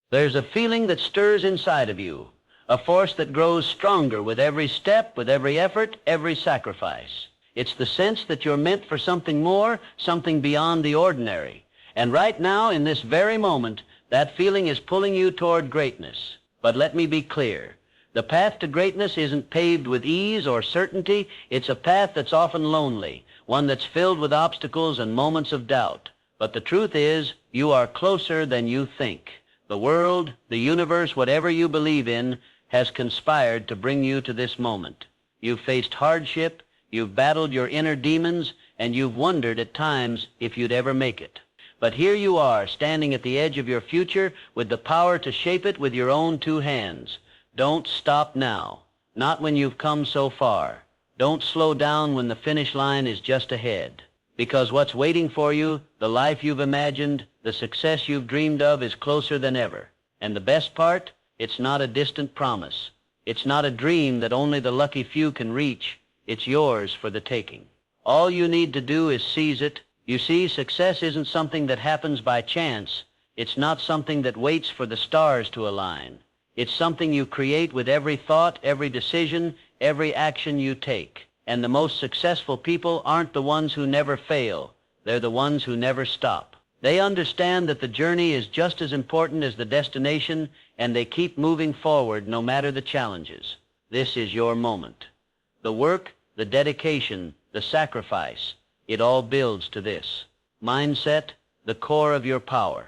There's a feeling that stirs inside of you, a force that grows stronger with every step, with every effort, every sacrifice. It's the sense that you're meant for something more, something beyond the ordinary. And right now, in this very moment, that feeling is pulling you toward greatness. But let me be clear. The path to greatness isn't paved with ease or certainty. It's a path that's often lonely, one that's filled with obstacles and moments of doubt. But the truth is, you are closer than you think. The world, the universe, whatever you believe in, has conspired to bring you to this moment. You've faced hardship, you've battled your inner demons, and you've wondered at times if you'd ever make it. But here you are, standing at the edge of your future with the power to shape it with your own two hands. Don't stop now, not when you've come so far. Don't slow down when the finish line is just ahead. Because what's waiting for you, the life you've imagined, the success you've dreamed of is closer than ever. And the best part? It's not a distant promise. It's not a dream that only the lucky few can reach. It's yours for the taking. All you need to do is seize it. You see, success isn't something that happens by chance. It's not something that waits for the stars to align. It's something you create with every thought, every decision, every action you take. And the most successful people aren't the ones who never fail. They're the ones who never stop. They understand that the journey is just as important as the destination, and they keep moving forward no matter the challenges. This is your moment. The work, the dedication, the sacrifice, it all builds to this. Mindset, the core of your power.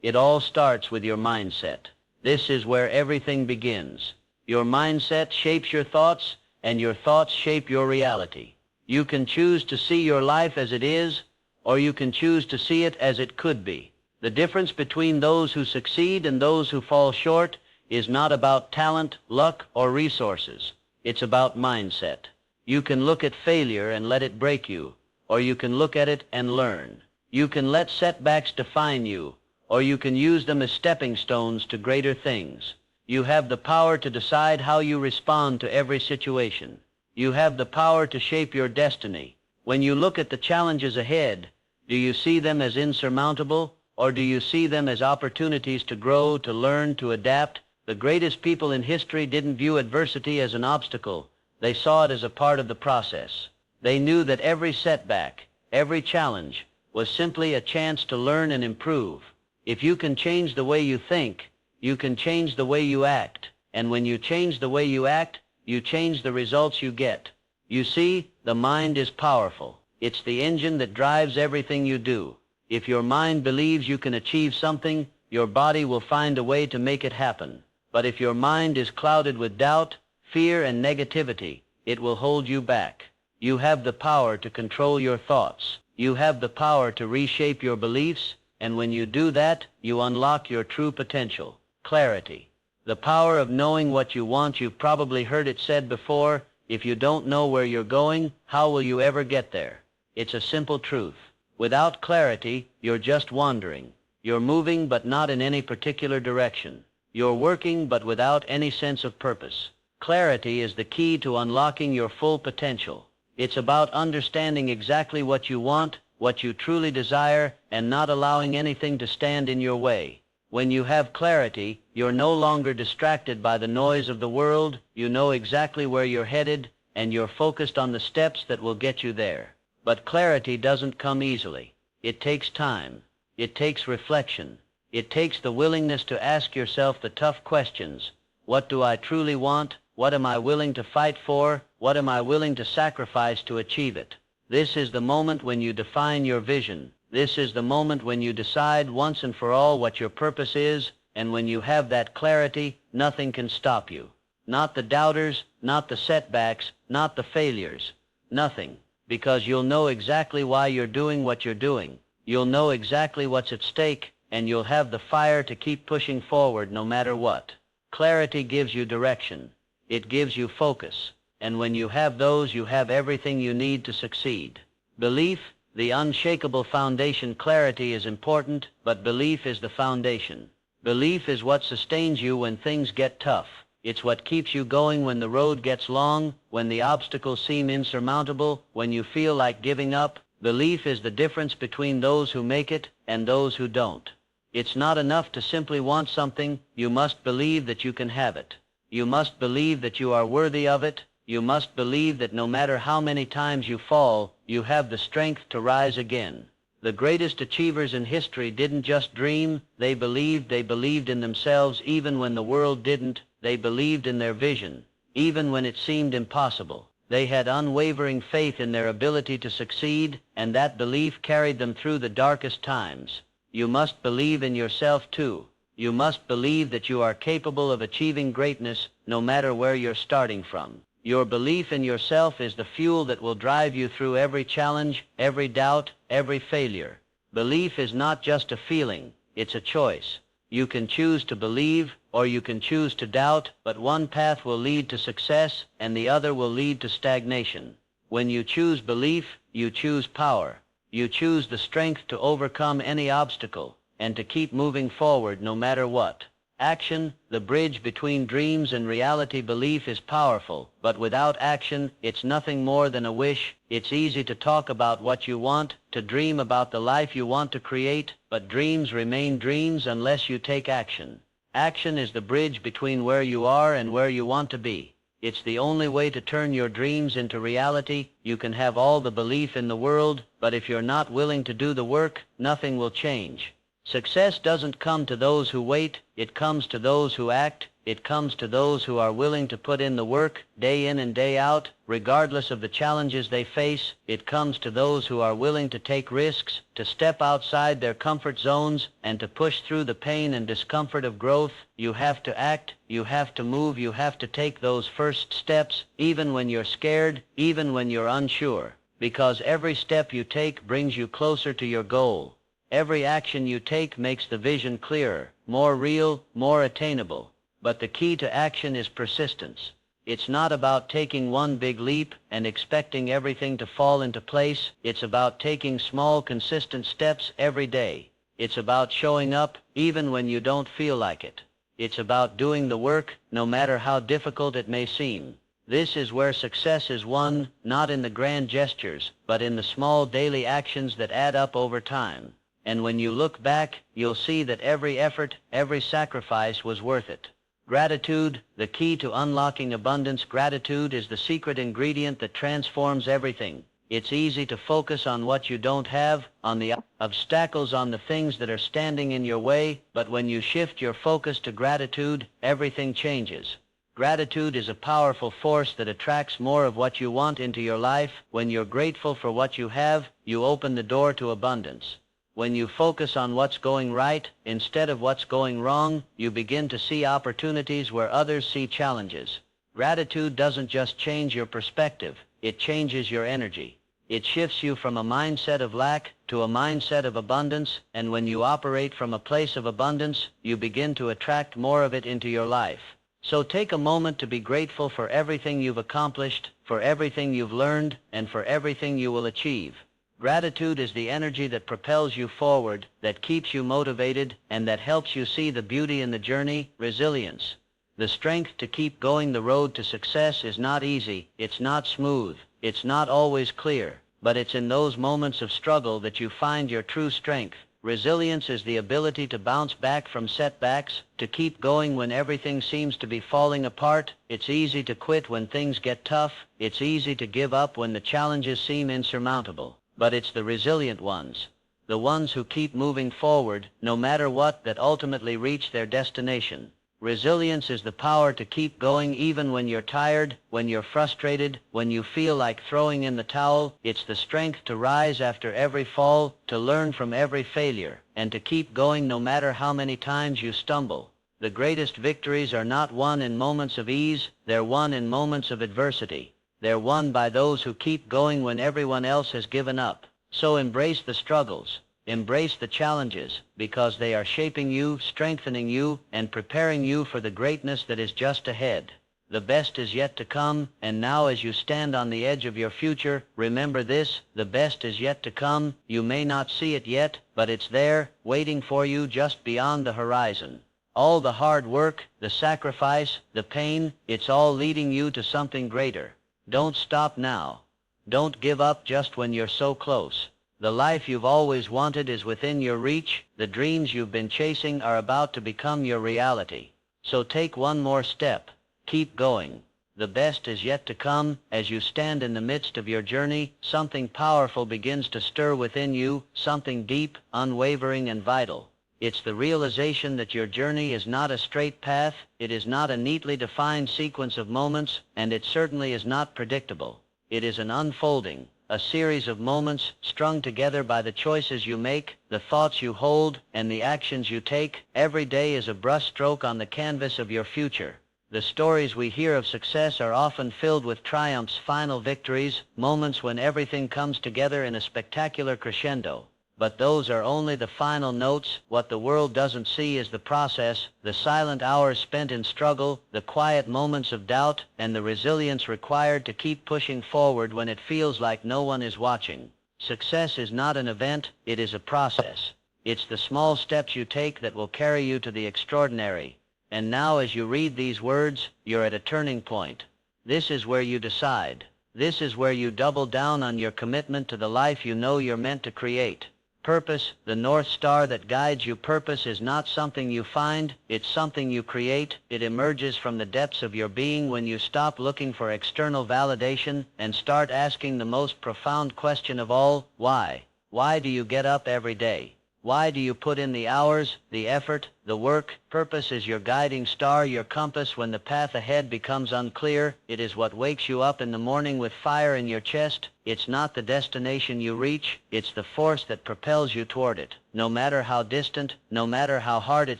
It all starts with your mindset. This is where everything begins. Your mindset shapes your thoughts, and your thoughts shape your reality. You can choose to see your life as it is, or you can choose to see it as it could be. The difference between those who succeed and those who fall short is not about talent, luck, or resources. It's about mindset. You can look at failure and let it break you, or you can look at it and learn. You can let setbacks define you, or you can use them as stepping stones to greater things. You have the power to decide how you respond to every situation. You have the power to shape your destiny. When you look at the challenges ahead, do you see them as insurmountable, or do you see them as opportunities to grow, to learn, to adapt? The greatest people in history didn't view adversity as an obstacle. They saw it as a part of the process. They knew that every setback, every challenge, was simply a chance to learn and improve. If you can change the way you think, you can change the way you act. And when you change the way you act, you change the results you get. You see, the mind is powerful. It's the engine that drives everything you do. If your mind believes you can achieve something, your body will find a way to make it happen. But if your mind is clouded with doubt, fear, and negativity, it will hold you back. You have the power to control your thoughts. You have the power to reshape your beliefs, and when you do that, you unlock your true potential. Clarity. The power of knowing what you want. You've probably heard it said before, if you don't know where you're going, how will you ever get there? It's a simple truth. Without clarity, you're just wandering. You're moving, but not in any particular direction. You're working, but without any sense of purpose. Clarity is the key to unlocking your full potential. It's about understanding exactly what you want, what you truly desire, and not allowing anything to stand in your way. When you have clarity, you're no longer distracted by the noise of the world. You know exactly where you're headed, and you're focused on the steps that will get you there. But clarity doesn't come easily. It takes time. It takes reflection. It takes the willingness to ask yourself the tough questions. What do I truly want? What am I willing to fight for? What am I willing to sacrifice to achieve it? This is the moment when you define your vision. This is the moment when you decide once and for all what your purpose is, and when you have that clarity, nothing can stop you. Not the doubters, not the setbacks, not the failures. Nothing. Because you'll know exactly why you're doing what you're doing. You'll know exactly what's at stake, and you'll have the fire to keep pushing forward no matter what. Clarity gives you direction. It gives you focus. And when you have those, you have everything you need to succeed. Belief, the unshakable foundation. Clarity is important, but belief is the foundation. Belief is what sustains you when things get tough. It's what keeps you going when the road gets long, when the obstacles seem insurmountable, when you feel like giving up. Belief is the difference between those who make it and those who don't. It's not enough to simply want something. You must believe that you can have it. You must believe that you are worthy of it. You must believe that no matter how many times you fall, you have the strength to rise again. The greatest achievers in history didn't just dream. They believed in themselves even when the world didn't. They believed in their vision, even when it seemed impossible. They had unwavering faith in their ability to succeed, and that belief carried them through the darkest times. You must believe in yourself too. You must believe that you are capable of achieving greatness no matter where you're starting from. Your belief in yourself is the fuel that will drive you through every challenge, every doubt, every failure. Belief is not just a feeling, it's a choice. You can choose to believe or you can choose to doubt, but one path will lead to success and the other will lead to stagnation. When you choose belief, you choose power. You choose the strength to overcome any obstacle and to keep moving forward no matter what. Action, the bridge between dreams and reality. Belief is powerful, but without action, it's nothing more than a wish. It's easy to talk about what you want, to dream about the life you want to create, but dreams remain dreams unless you take action. Action is the bridge between where you are and where you want to be. It's the only way to turn your dreams into reality. You can have all the belief in the world, but if you're not willing to do the work, nothing will change. Success doesn't come to those who wait, it comes to those who act. It comes to those who are willing to put in the work, day in and day out, regardless of the challenges they face. It comes to those who are willing to take risks, to step outside their comfort zones, and to push through the pain and discomfort of growth. You have to act, you have to move, you have to take those first steps, even when you're scared, even when you're unsure. Because every step you take brings you closer to your goal. Every action you take makes the vision clearer, more real, more attainable. But the key to action is persistence. It's not about taking one big leap and expecting everything to fall into place. It's about taking small, consistent steps every day. It's about showing up even when you don't feel like it. It's about doing the work, no matter how difficult it may seem. This is where success is won, not in the grand gestures, but in the small daily actions that add up over time. And when you look back, you'll see that every effort, every sacrifice was worth it. Gratitude, the key to unlocking abundance. Gratitude is the secret ingredient that transforms everything. It's easy to focus on what you don't have, on the obstacles, on the things that are standing in your way, but when you shift your focus to gratitude, everything changes. Gratitude is a powerful force that attracts more of what you want into your life. When you're grateful for what you have, you open the door to abundance. When you focus on what's going right instead of what's going wrong, you begin to see opportunities where others see challenges. Gratitude doesn't just change your perspective, it changes your energy. It shifts you from a mindset of lack to a mindset of abundance, and when you operate from a place of abundance, you begin to attract more of it into your life. So take a moment to be grateful for everything you've accomplished, for everything you've learned, and for everything you will achieve. Gratitude is the energy that propels you forward, that keeps you motivated, and that helps you see the beauty in the journey. Resilience. The strength to keep going. The road to success is not easy, it's not smooth, it's not always clear, but it's in those moments of struggle that you find your true strength. Resilience is the ability to bounce back from setbacks, to keep going when everything seems to be falling apart. It's easy to quit when things get tough, it's easy to give up when the challenges seem insurmountable. But it's the resilient ones, the ones who keep moving forward, no matter what, that ultimately reach their destination. Resilience is the power to keep going even when you're tired, when you're frustrated, when you feel like throwing in the towel. It's the strength to rise after every fall, to learn from every failure, and to keep going no matter how many times you stumble. The greatest victories are not won in moments of ease, they're won in moments of adversity. They're won by those who keep going when everyone else has given up. So embrace the struggles, embrace the challenges, because they are shaping you, strengthening you, and preparing you for the greatness that is just ahead. The best is yet to come, and now as you stand on the edge of your future, remember this: the best is yet to come. You may not see it yet, but it's there, waiting for you just beyond the horizon. All the hard work, the sacrifice, the pain, it's all leading you to something greater. Don't stop now. Don't give up just when you're so close. The life you've always wanted is within your reach. The dreams you've been chasing are about to become your reality. So take one more step. Keep going. The best is yet to come. As you stand in the midst of your journey, something powerful begins to stir within you, something deep, unwavering, and vital. It's the realization that your journey is not a straight path, it is not a neatly defined sequence of moments, and it certainly is not predictable. It is an unfolding, a series of moments strung together by the choices you make, the thoughts you hold, and the actions you take. Every day is a brushstroke on the canvas of your future. The stories we hear of success are often filled with triumphs, final victories, moments when everything comes together in a spectacular crescendo. But those are only the final notes. What the world doesn't see is the process, the silent hours spent in struggle, the quiet moments of doubt, and the resilience required to keep pushing forward when it feels like no one is watching. Success is not an event, it is a process. It's the small steps you take that will carry you to the extraordinary. And now as you read these words, you're at a turning point. This is where you decide. This is where you double down on your commitment to the life you know you're meant to create. Purpose, the North Star that guides you. Purpose is not something you find, it's something you create. It emerges from the depths of your being when you stop looking for external validation and start asking the most profound question of all, why? Why do you get up every day? Why do you put in the hours, the effort, the work? Purpose is your guiding star, your compass when the path ahead becomes unclear. It is what wakes you up in the morning with fire in your chest. It's not the destination you reach, it's the force that propels you toward it. No matter how distant, no matter how hard it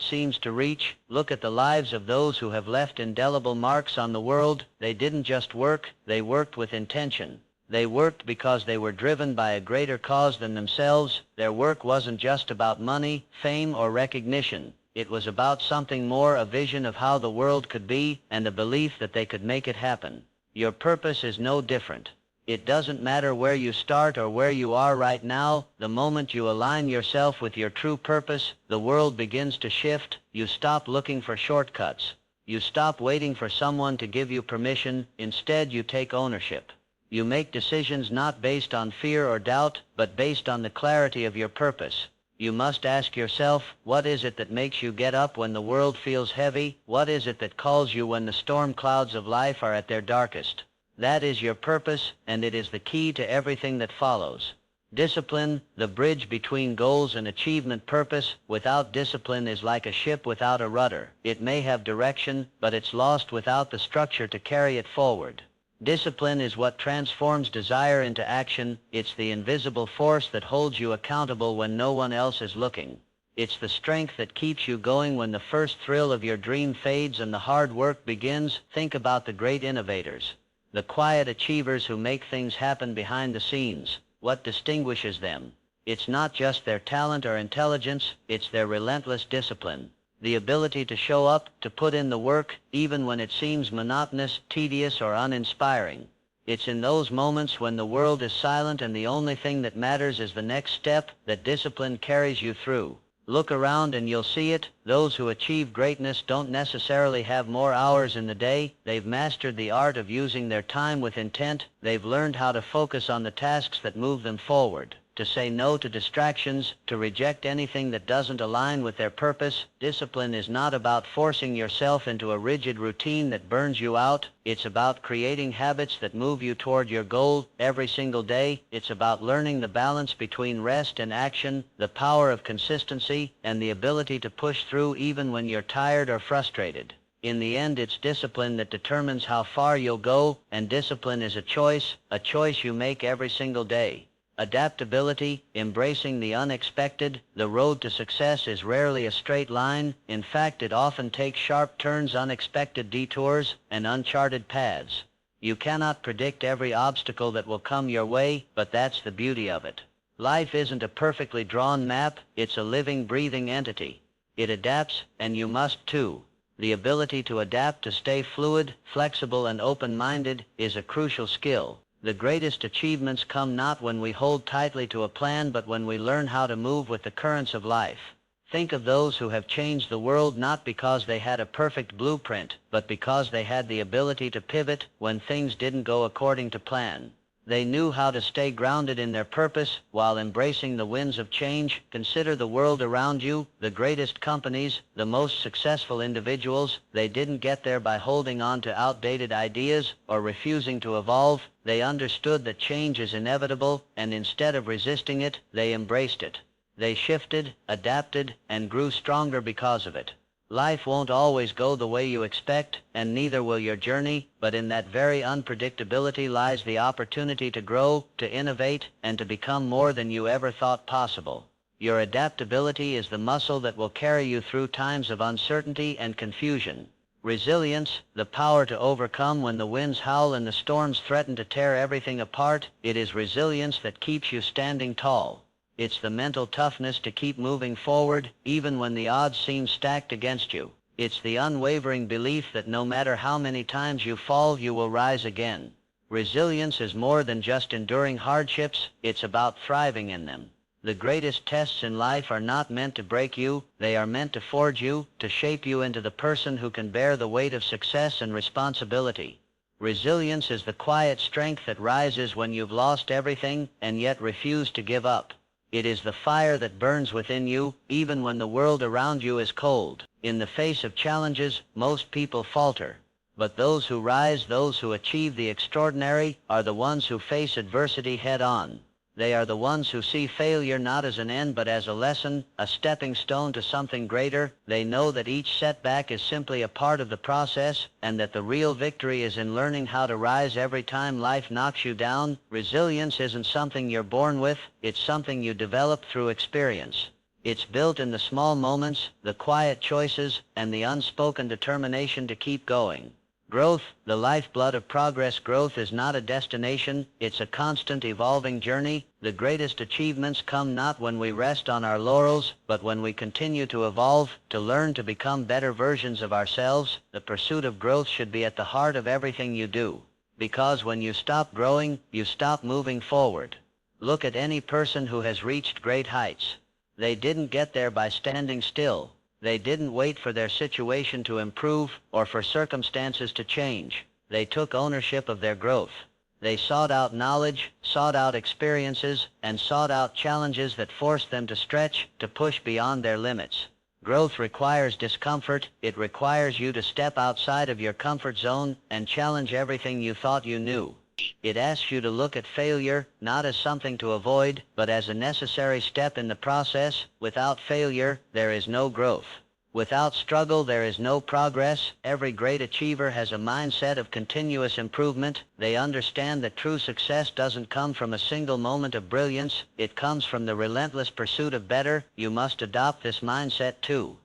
seems to reach, look at the lives of those who have left indelible marks on the world. They didn't just work, they worked with intention. They worked because they were driven by a greater cause than themselves. Their work wasn't just about money, fame, or recognition. It was about something more, a vision of how the world could be, and a belief that they could make it happen. Your purpose is no different. It doesn't matter where you start or where you are right now. The moment you align yourself with your true purpose, the world begins to shift. You stop looking for shortcuts. You stop waiting for someone to give you permission. Instead, you take ownership. You make decisions not based on fear or doubt, but based on the clarity of your purpose. You must ask yourself, what is it that makes you get up when the world feels heavy? What is it that calls you when the storm clouds of life are at their darkest? That is your purpose, and it is the key to everything that follows. Discipline, the bridge between goals and achievement. Purpose without discipline is like a ship without a rudder. It may have direction, but it's lost without the structure to carry it forward. Discipline is what transforms desire into action. It's the invisible force that holds you accountable when no one else is looking. It's the strength that keeps you going when the first thrill of your dream fades and the hard work begins. Think about the great innovators, the quiet achievers who make things happen behind the scenes. What distinguishes them? It's not just their talent or intelligence, it's their relentless discipline. The ability to show up, to put in the work, even when it seems monotonous, tedious, or uninspiring. It's in those moments when the world is silent and the only thing that matters is the next step that discipline carries you through. Look around and you'll see it. Those who achieve greatness don't necessarily have more hours in the day. They've mastered the art of using their time with intent. They've learned how to focus on the tasks that move them forward, to say no to distractions, to reject anything that doesn't align with their purpose. Discipline is not about forcing yourself into a rigid routine that burns you out. It's about creating habits that move you toward your goal every single day. It's about learning the balance between rest and action, the power of consistency, and the ability to push through even when you're tired or frustrated. In the end, it's discipline that determines how far you'll go, and discipline is a choice you make every single day. Adaptability, embracing the unexpected. The road to success is rarely a straight line. In fact, it often takes sharp turns, unexpected detours, and uncharted paths. You cannot predict every obstacle that will come your way, but that's the beauty of it. Life isn't a perfectly drawn map, it's a living, breathing entity. It adapts, and you must too. The ability to adapt, to stay fluid, flexible, and open-minded is a crucial skill. The greatest achievements come not when we hold tightly to a plan, but when we learn how to move with the currents of life. Think of those who have changed the world not because they had a perfect blueprint, but because they had the ability to pivot when things didn't go according to plan. They knew how to stay grounded in their purpose while embracing the winds of change. Consider the world around you, the greatest companies, the most successful individuals. They didn't get there by holding on to outdated ideas or refusing to evolve. They understood that change is inevitable, and instead of resisting it, they embraced it. They shifted, adapted, and grew stronger because of it. Life won't always go the way you expect, and neither will your journey, but in that very unpredictability lies the opportunity to grow, to innovate, and to become more than you ever thought possible. Your adaptability is the muscle that will carry you through times of uncertainty and confusion. Resilience, the power to overcome when the winds howl and the storms threaten to tear everything apart. It is resilience that keeps you standing tall. It's the mental toughness to keep moving forward, even when the odds seem stacked against you. It's the unwavering belief that no matter how many times you fall, you will rise again. Resilience is more than just enduring hardships, it's about thriving in them. The greatest tests in life are not meant to break you, they are meant to forge you, to shape you into the person who can bear the weight of success and responsibility. Resilience is the quiet strength that rises when you've lost everything and yet refuse to give up. It is the fire that burns within you, even when the world around you is cold. In the face of challenges, most people falter. But those who rise, those who achieve the extraordinary, are the ones who face adversity head-on. They are the ones who see failure not as an end but as a lesson, a stepping stone to something greater. They know that each setback is simply a part of the process, and that the real victory is in learning how to rise every time life knocks you down. Resilience isn't something you're born with, it's something you develop through experience. It's built in the small moments, the quiet choices, and the unspoken determination to keep going. Growth, the lifeblood of progress. Growth is not a destination, it's a constant evolving journey. The greatest achievements come not when we rest on our laurels, but when we continue to evolve, to learn to become better versions of ourselves. The pursuit of growth should be at the heart of everything you do. Because when you stop growing, you stop moving forward. Look at any person who has reached great heights. They didn't get there by standing still. They didn't wait for their situation to improve or for circumstances to change. They took ownership of their growth. They sought out knowledge, sought out experiences, and sought out challenges that forced them to stretch, to push beyond their limits. Growth requires discomfort. It requires you to step outside of your comfort zone and challenge everything you thought you knew. It asks you to look at failure, not as something to avoid, but as a necessary step in the process. Without failure, there is no growth. Without struggle, there is no progress. Every great achiever has a mindset of continuous improvement. They understand that true success doesn't come from a single moment of brilliance. It comes from the relentless pursuit of better. You must adopt this mindset too.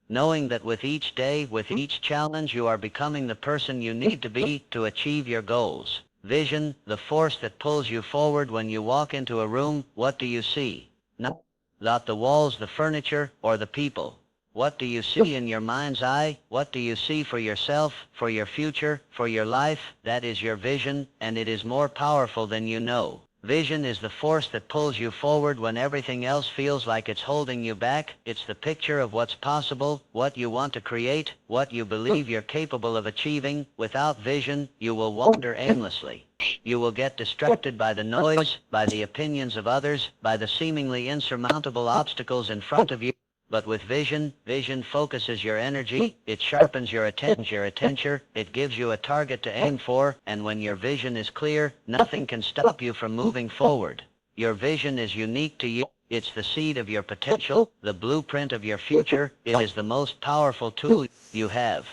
Knowing that with each day, with each challenge, you are becoming the person you need to be to achieve your goals. Vision, the force that pulls you forward. When you walk into a room, what do you see? Not the walls, the furniture, or the people. What do you see in your mind's eye? What do you see for yourself, for your future, for your life? That is your vision, and it is more powerful than you know. Vision is the force that pulls you forward when everything else feels like it's holding you back. It's the picture of what's possible, what you want to create, what you believe you're capable of achieving. Without vision, you will wander aimlessly. You will get distracted by the noise, by the opinions of others, by the seemingly insurmountable obstacles in front of you. But with vision, vision focuses your energy, it sharpens your attention, it gives you a target to aim for, and when your vision is clear, nothing can stop you from moving forward. Your vision is unique to you. It's the seed of your potential, the blueprint of your future. It is the most powerful tool you have.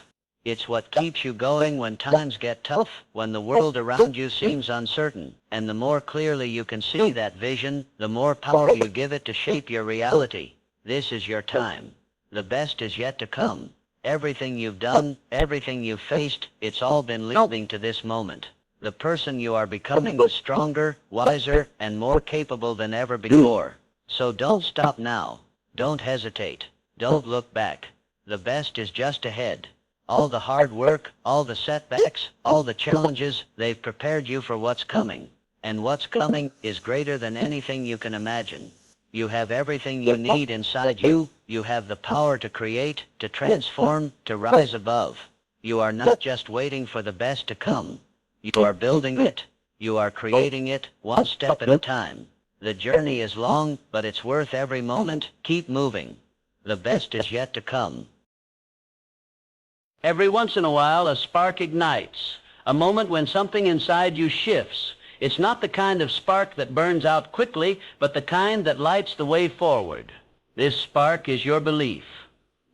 It's what keeps you going when times get tough, when the world around you seems uncertain. And the more clearly you can see that vision, the more power you give it to shape your reality. This is your time. The best is yet to come. Everything you've done, everything you've faced, it's all been leading to this moment. The person you are becoming is stronger, wiser, and more capable than ever before. So don't stop now. Don't hesitate. Don't look back. The best is just ahead. All the hard work, all the setbacks, all the challenges, they've prepared you for what's coming. And what's coming is greater than anything you can imagine. You have everything you need inside you. You have the power to create, to transform, to rise above. You are not just waiting for the best to come. You are building it. You are creating it one step at a time. The journey is long, but it's worth every moment. Keep moving. The best is yet to come. Every once in a while, a spark ignites, a moment when something inside you shifts. It's not the kind of spark that burns out quickly, but the kind that lights the way forward. This spark is your belief.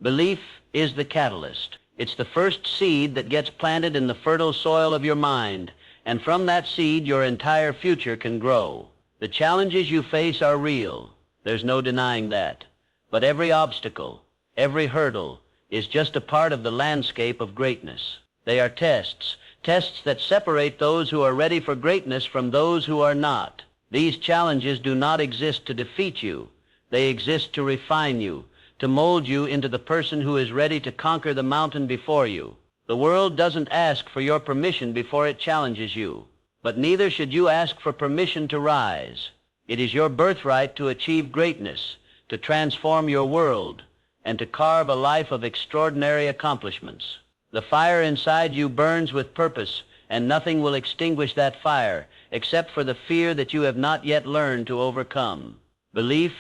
Belief is the catalyst. It's the first seed that gets planted in the fertile soil of your mind, and from that seed your entire future can grow. The challenges you face are real. There's no denying that. But every obstacle, every hurdle, is just a part of the landscape of greatness. They are tests that separate those who are ready for greatness from those who are not. These challenges do not exist to defeat you. They exist to refine you, to mold you into the person who is ready to conquer the mountain before you. The world doesn't ask for your permission before it challenges you, but neither should you ask for permission to rise. It is your birthright to achieve greatness, to transform your world, and to carve a life of extraordinary accomplishments. The fire inside you burns with purpose, and nothing will extinguish that fire except for the fear that you have not yet learned to overcome. Belief,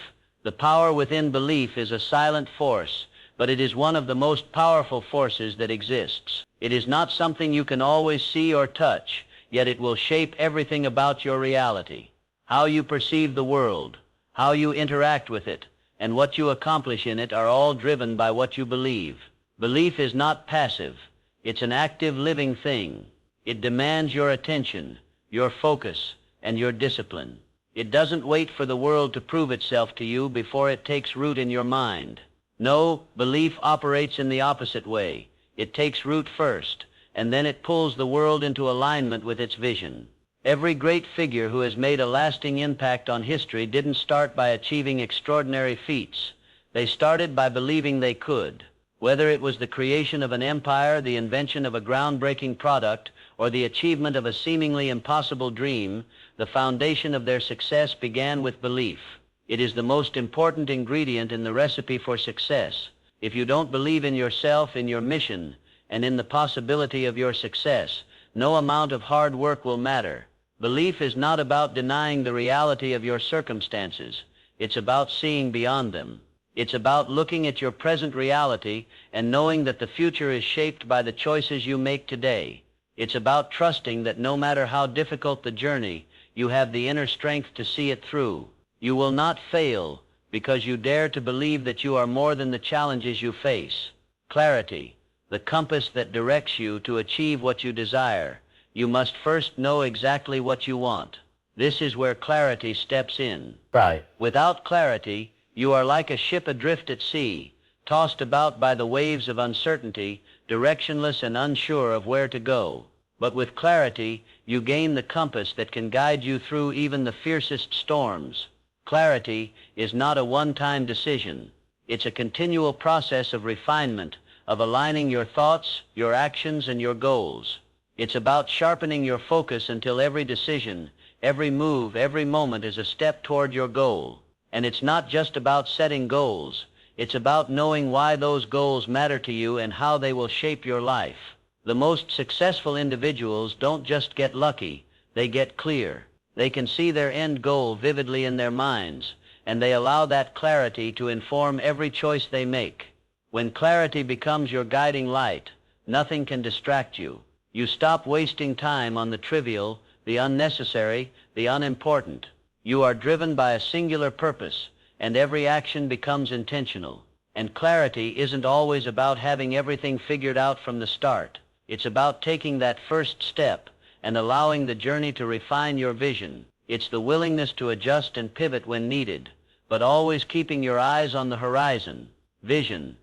the power within belief, is a silent force, but it is one of the most powerful forces that exists. It is not something you can always see or touch, yet it will shape everything about your reality. How you perceive the world, how you interact with it, and what you accomplish in it are all driven by what you believe. Belief is not passive. It's an active, living thing. It demands your attention, your focus, and your discipline. It doesn't wait for the world to prove itself to you before it takes root in your mind. No, belief operates in the opposite way. It takes root first, and then it pulls the world into alignment with its vision. Every great figure who has made a lasting impact on history didn't start by achieving extraordinary feats. They started by believing they could. Whether it was the creation of an empire, the invention of a groundbreaking product, or the achievement of a seemingly impossible dream, the foundation of their success began with belief. It is the most important ingredient in the recipe for success. If you don't believe in yourself, in your mission, and in the possibility of your success, no amount of hard work will matter. Belief is not about denying the reality of your circumstances. It's about seeing beyond them. It's about looking at your present reality and knowing that the future is shaped by the choices you make today. It's about trusting that no matter how difficult the journey, you have the inner strength to see it through. You will not fail because you dare to believe that you are more than the challenges you face. Clarity, the compass that directs you to achieve what you desire. You must first know exactly what you want. This is where clarity steps in. Right. Without clarity, you are like a ship adrift at sea, tossed about by the waves of uncertainty, directionless and unsure of where to go. But with clarity, you gain the compass that can guide you through even the fiercest storms. Clarity is not a one-time decision. It's a continual process of refinement, of aligning your thoughts, your actions, and your goals. It's about sharpening your focus until every decision, every move, every moment is a step toward your goal. And it's not just about setting goals. It's about knowing why those goals matter to you and how they will shape your life. The most successful individuals don't just get lucky, they get clear. They can see their end goal vividly in their minds, and they allow that clarity to inform every choice they make. When clarity becomes your guiding light, nothing can distract you. You stop wasting time on the trivial, the unnecessary, the unimportant. You are driven by a singular purpose, and every action becomes intentional. And clarity isn't always about having everything figured out from the start. It's about taking that first step and allowing the journey to refine your vision. It's the willingness to adjust and pivot when needed, but always keeping your eyes on the horizon. Vision,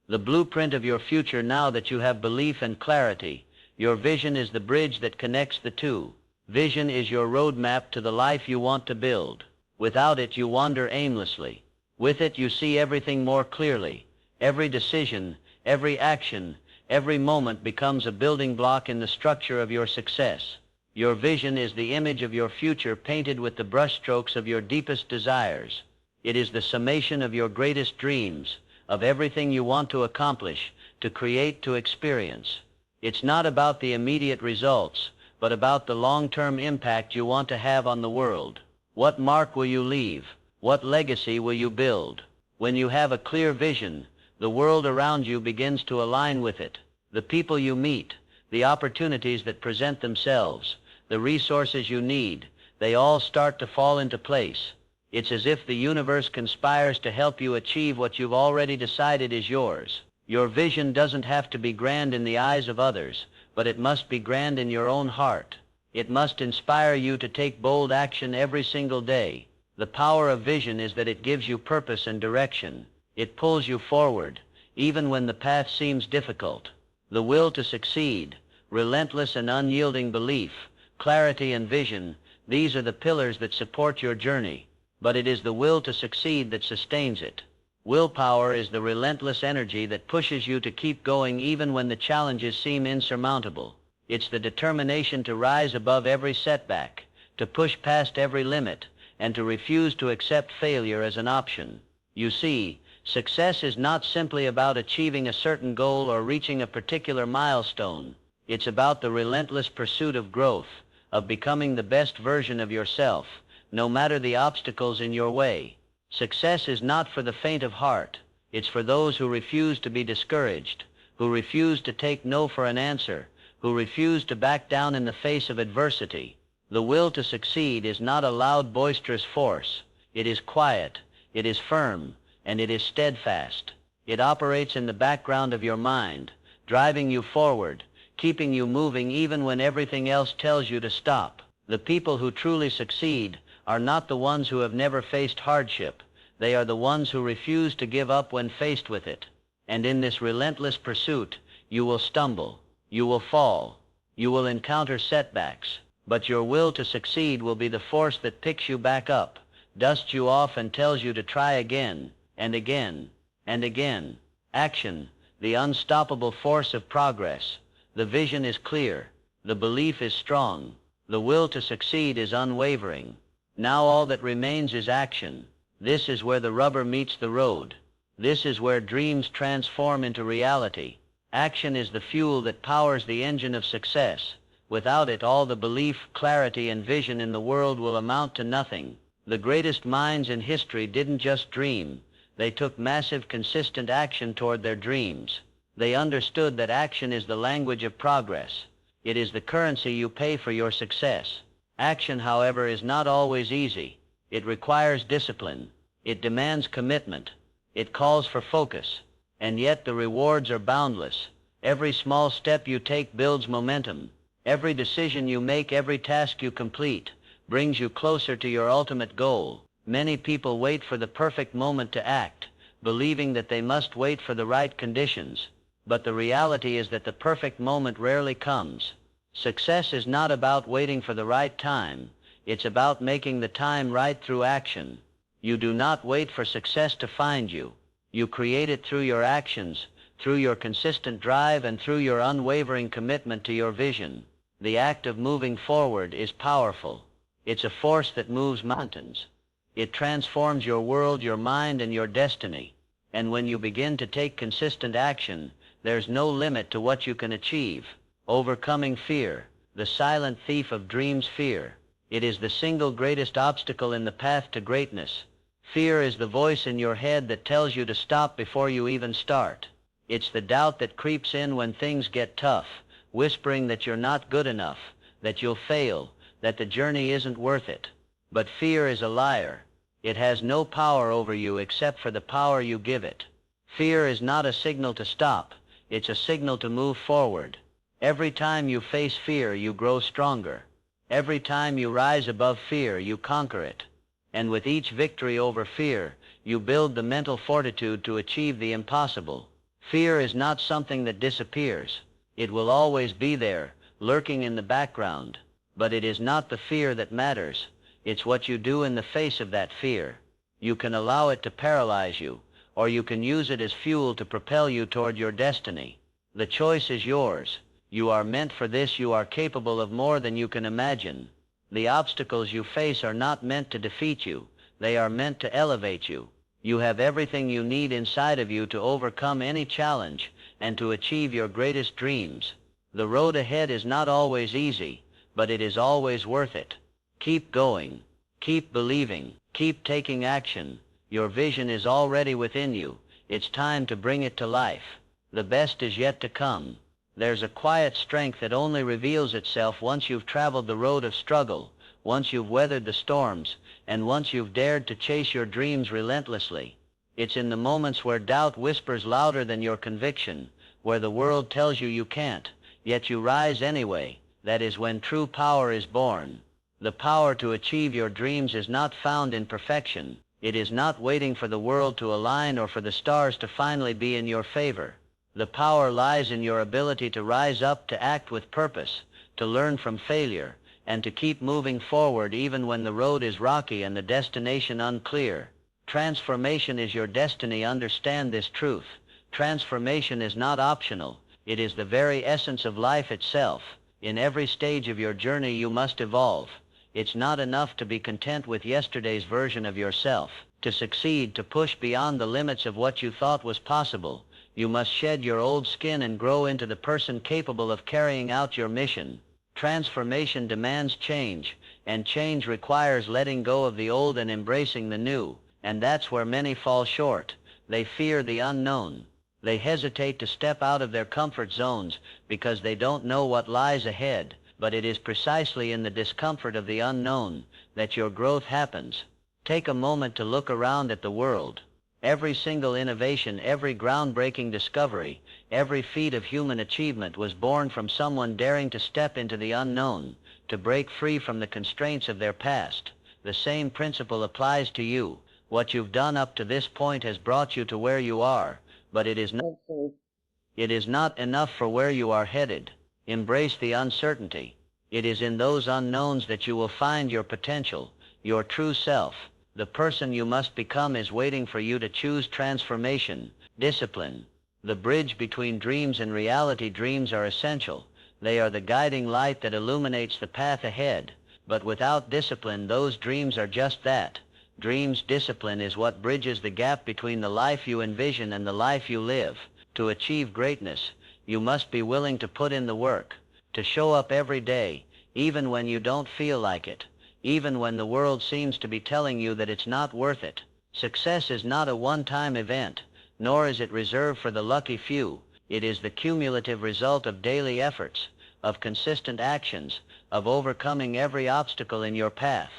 the blueprint of your future. Now that you have belief and clarity, your vision is the bridge that connects the two. Vision is your roadmap to the life you want to build. Without it, you wander aimlessly. With it, you see everything more clearly. Every decision, every action, every moment becomes a building block in the structure of your success. Your vision is the image of your future painted with the brushstrokes of your deepest desires. It is the summation of your greatest dreams, of everything you want to accomplish, to create, to experience. It's not about the immediate results, but about the long-term impact you want to have on the world. What mark will you leave? What legacy will you build? When you have a clear vision, the world around you begins to align with it. The people you meet, the opportunities that present themselves, the resources you need, they all start to fall into place. It's as if the universe conspires to help you achieve what you've already decided is yours. Your vision doesn't have to be grand in the eyes of others, but it must be grand in your own heart. It must inspire you to take bold action every single day. The power of vision is that it gives you purpose and direction. It pulls you forward, even when the path seems difficult. The will to succeed, relentless and unyielding belief, clarity and vision, these are the pillars that support your journey. But it is the will to succeed that sustains it. Willpower is the relentless energy that pushes you to keep going even when the challenges seem insurmountable. It's the determination to rise above every setback, to push past every limit, and to refuse to accept failure as an option. You see, success is not simply about achieving a certain goal or reaching a particular milestone. It's about the relentless pursuit of growth, of becoming the best version of yourself, no matter the obstacles in your way. Success is not for the faint of heart. It's for those who refuse to be discouraged, who refuse to take no for an answer, who refuse to back down in the face of adversity. The will to succeed is not a loud, boisterous force. It is quiet, it is firm, and it is steadfast. It operates in the background of your mind, driving you forward, keeping you moving even when everything else tells you to stop. The people who truly succeed are not the ones who have never faced hardship. They are the ones who refuse to give up when faced with it. And in this relentless pursuit, you will stumble, you will fall, you will encounter setbacks, but your will to succeed will be the force that picks you back up, dusts you off and tells you to try again, and again, and again. Action, the unstoppable force of progress. The vision is clear, the belief is strong, the will to succeed is unwavering. Now all that remains is action. This is where the rubber meets the road. This is where dreams transform into reality. Action is the fuel that powers the engine of success. Without it, all the belief, clarity, and vision in the world will amount to nothing. The greatest minds in history didn't just dream. They took massive, consistent action toward their dreams. They understood that action is the language of progress. It is the currency you pay for your success. Action, however, is not always easy. It requires discipline. It demands commitment. It calls for focus. And yet the rewards are boundless. Every small step you take builds momentum. Every decision you make, every task you complete, brings you closer to your ultimate goal. Many people wait for the perfect moment to act, believing that they must wait for the right conditions. But the reality is that the perfect moment rarely comes. Success is not about waiting for the right time. It's about making the time right through action. You do not wait for success to find you. You create it through your actions, through your consistent drive, and through your unwavering commitment to your vision. The act of moving forward is powerful. It's a force that moves mountains. It transforms your world, your mind, and your destiny. And when you begin to take consistent action, there's no limit to what you can achieve. Overcoming fear, the silent thief of dreams. Fear. It is the single greatest obstacle in the path to greatness. Fear is the voice in your head that tells you to stop before you even start. It's the doubt that creeps in when things get tough, whispering that you're not good enough, that you'll fail, that the journey isn't worth it. But fear is a liar. It has no power over you except for the power you give it. Fear is not a signal to stop. It's a signal to move forward. Every time you face fear, you grow stronger. Every time you rise above fear, you conquer it. And with each victory over fear, you build the mental fortitude to achieve the impossible. Fear is not something that disappears. It will always be there, lurking in the background. But it is not the fear that matters. It's what you do in the face of that fear. You can allow it to paralyze you, or you can use it as fuel to propel you toward your destiny. The choice is yours. You are meant for this. You are capable of more than you can imagine. The obstacles you face are not meant to defeat you. They are meant to elevate you. You have everything you need inside of you to overcome any challenge and to achieve your greatest dreams. The road ahead is not always easy, but it is always worth it. Keep going. Keep believing. Keep taking action. Your vision is already within you. It's time to bring it to life. The best is yet to come. There's a quiet strength that only reveals itself once you've traveled the road of struggle, once you've weathered the storms, and once you've dared to chase your dreams relentlessly. It's in the moments where doubt whispers louder than your conviction, where the world tells you you can't, yet you rise anyway. That is when true power is born. The power to achieve your dreams is not found in perfection. It is not waiting for the world to align or for the stars to finally be in your favor. The power lies in your ability to rise up, to act with purpose, to learn from failure, and to keep moving forward even when the road is rocky and the destination unclear. Transformation is your destiny. Understand this truth. Transformation is not optional. It is the very essence of life itself. In every stage of your journey you must evolve. It's not enough to be content with yesterday's version of yourself. To succeed, to push beyond the limits of what you thought was possible, you must shed your old skin and grow into the person capable of carrying out your mission. Transformation demands change, and change requires letting go of the old and embracing the new. And that's where many fall short. They fear the unknown. They hesitate to step out of their comfort zones because they don't know what lies ahead. But it is precisely in the discomfort of the unknown that your growth happens. Take a moment to look around at the world. Every single innovation, every groundbreaking discovery, every feat of human achievement was born from someone daring to step into the unknown, to break free from the constraints of their past. The same principle applies to you. What you've done up to this point has brought you to where you are, but it is not enough for where you are headed. Embrace the uncertainty. It is in those unknowns that you will find your potential, your true self. The person you must become is waiting for you to choose transformation. Discipline. The bridge between dreams and reality. Dreams are essential. They are the guiding light that illuminates the path ahead. But without discipline, those dreams are just that. Dreams. Discipline is what bridges the gap between the life you envision and the life you live. To achieve greatness, you must be willing to put in the work, to show up every day, even when you don't feel like it, even when the world seems to be telling you that it's not worth it. Success is not a one-time event, nor is it reserved for the lucky few. It is the cumulative result of daily efforts, of consistent actions, of overcoming every obstacle in your path.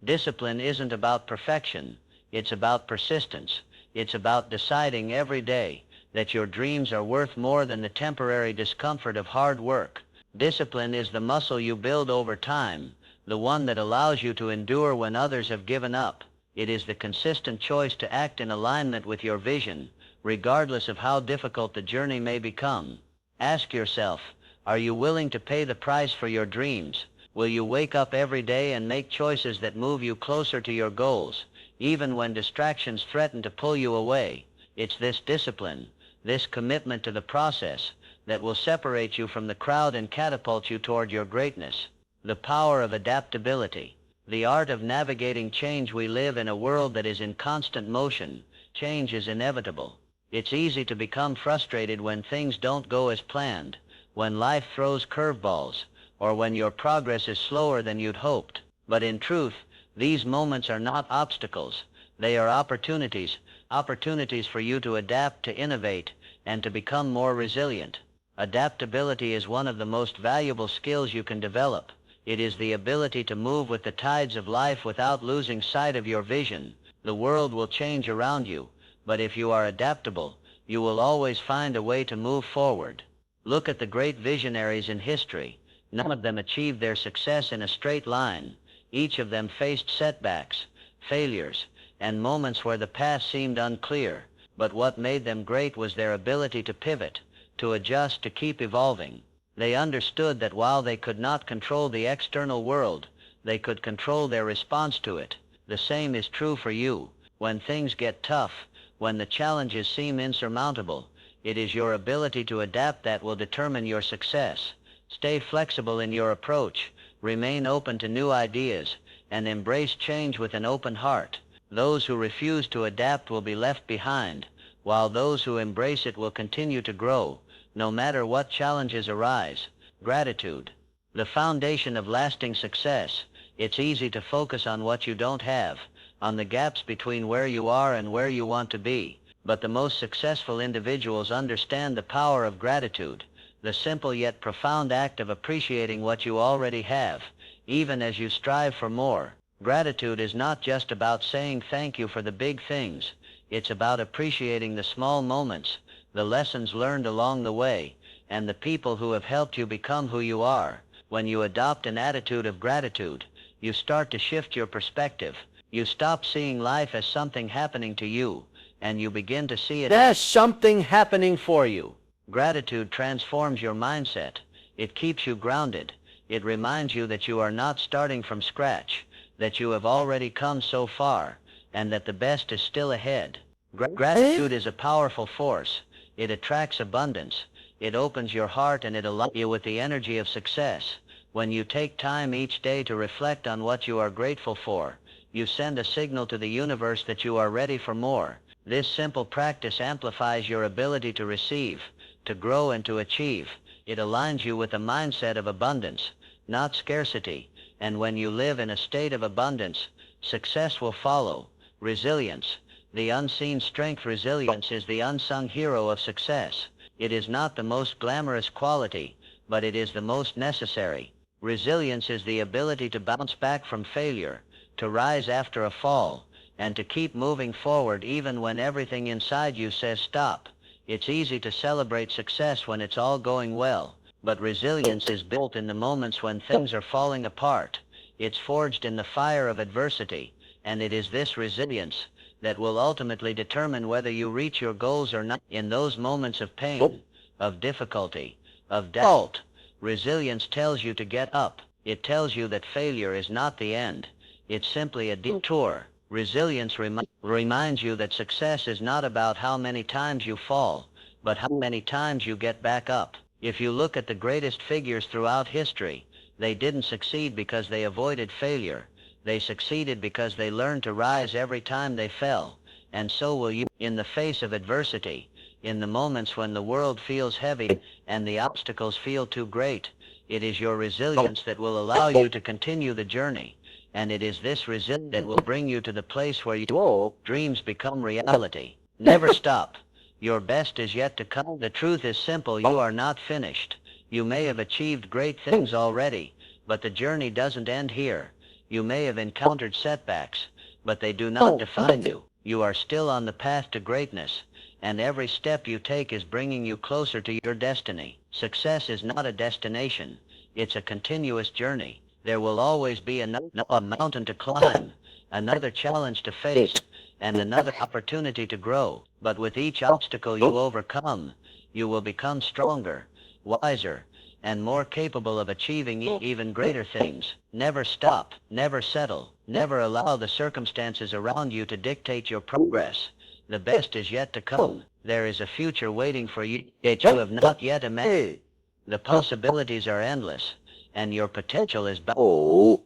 Discipline isn't about perfection. It's about persistence. It's about deciding every day that your dreams are worth more than the temporary discomfort of hard work. Discipline is the muscle you build over time, the one that allows you to endure when others have given up. It is the consistent choice to act in alignment with your vision, regardless of how difficult the journey may become. Ask yourself, are you willing to pay the price for your dreams? Will you wake up every day and make choices that move you closer to your goals, even when distractions threaten to pull you away? It's this discipline, this commitment to the process, that will separate you from the crowd and catapult you toward your greatness. The power of adaptability. The art of navigating change. We live in a world that is in constant motion. Change is inevitable. It's easy to become frustrated when things don't go as planned, when life throws curveballs, or when your progress is slower than you'd hoped. But in truth, these moments are not obstacles. They are opportunities for you to adapt, to innovate, and to become more resilient. Adaptability is one of the most valuable skills you can develop. It is the ability to move with the tides of life without losing sight of your vision. The world will change around you, but if you are adaptable, you will always find a way to move forward. Look at the great visionaries in history. None of them achieved their success in a straight line. Each of them faced setbacks, failures, and moments where the path seemed unclear. But what made them great was their ability to pivot, to adjust, to keep evolving. They understood that while they could not control the external world, they could control their response to it. The same is true for you. When things get tough, when the challenges seem insurmountable, it is your ability to adapt that will determine your success. Stay flexible in your approach, remain open to new ideas, and embrace change with an open heart. Those who refuse to adapt will be left behind, while those who embrace it will continue to grow, no matter what challenges arise. Gratitude. The foundation of lasting success. It's easy to focus on what you don't have, on the gaps between where you are and where you want to be. But the most successful individuals understand the power of gratitude, the simple yet profound act of appreciating what you already have, even as you strive for more. Gratitude is not just about saying thank you for the big things. It's about appreciating the small moments, the lessons learned along the way, and the people who have helped you become who you are. When you adopt an attitude of gratitude, you start to shift your perspective. You stop seeing life as something happening to you, and you begin to see it as something happening for you. Gratitude transforms your mindset. It keeps you grounded. It reminds you that you are not starting from scratch, that you have already come so far, and that the best is still ahead. Gratitude is a powerful force. It attracts abundance. It opens your heart and it allows you with the energy of success. When you take time each day to reflect on what you are grateful for, you send a signal to the universe that you are ready for more. This simple practice amplifies your ability to receive, to grow and to achieve. It aligns you with a mindset of abundance, not scarcity. And when you live in a state of abundance, success will follow. Resilience, the unseen strength. Resilience is the unsung hero of success. It is not the most glamorous quality, but it is the most necessary. Resilience is the ability to bounce back from failure, to rise after a fall, and to keep moving forward even when everything inside you says stop. It's easy to celebrate success when it's all going well, but resilience is built in the moments when things are falling apart. It's forged in the fire of adversity, and it is this resilience that will ultimately determine whether you reach your goals or not. In those moments of pain, of difficulty, of doubt, resilience tells you to get up. It tells you that failure is not the end. It's simply a detour. Resilience reminds you that success is not about how many times you fall, but how many times you get back up. If you look at the greatest figures throughout history, they didn't succeed because they avoided failure. They succeeded because they learned to rise every time they fell. And so will you. In the face of adversity, in the moments when the world feels heavy and the obstacles feel too great, it is your resilience that will allow you to continue the journey. And it is this resilience that will bring you to the place where your dreams become reality. Never stop. Your best is yet to come. The truth is simple. You are not finished. You may have achieved great things already, but the journey doesn't end here. You may have encountered setbacks, but they do not define you. You are still on the path to greatness, and every step you take is bringing you closer to your destiny. Success is not a destination. It's a continuous journey. There will always be a mountain to climb, another challenge to face, and another opportunity to grow. But with each obstacle you overcome, you will become stronger, wiser, and more capable of achieving even greater things. Never stop, never settle, never allow the circumstances around you to dictate your progress. The best is yet to come. There is a future waiting for you that you have not yet imagined. The possibilities are endless, and your potential is boundless.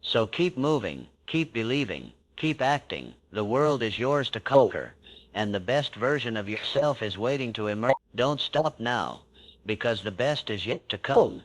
So keep moving, keep believing, keep acting. The world is yours to conquer, and the best version of yourself is waiting to emerge. Don't stop now, because the best is yet to come.